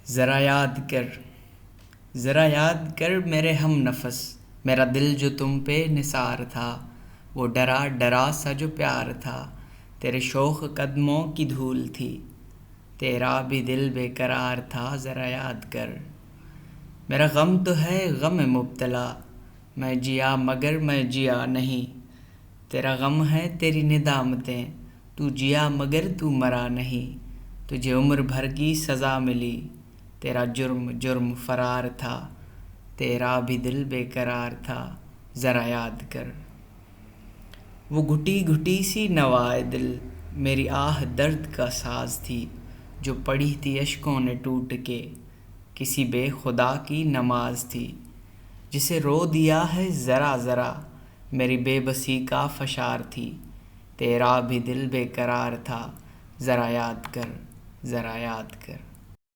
ذرا یاد کر میرے ہم نفس، میرا دل جو تم پہ نثار تھا، وہ ڈرا ڈرا سا جو پیار تھا، تیرے شوخ قدموں کی دھول تھی، تیرا بھی دل بے قرار تھا، ذرا یاد کر۔ میرا غم تو ہے غم مبتلا، میں جیا مگر میں جیا نہیں، تیرا غم ہے تیری ندامتیں، تو جیا مگر تو مرا نہیں، تجھے عمر بھر کی سزا ملی، تیرا جرم جرم فرار تھا، تیرا بھی دل بے قرار تھا، ذرا یاد کر۔ وہ گھٹی گھٹی سی نوائے دل، میری آہ درد کا ساز تھی، جو پڑھی تھی اشکوں نے ٹوٹ کے، کسی بے خدا کی نماز تھی، جسے رو دیا ہے ذرا ذرا، میری بے بسی کا فشار تھی، تیرا بھی دل بے قرار تھا، ذرا یاد کر، ذرا یاد کر۔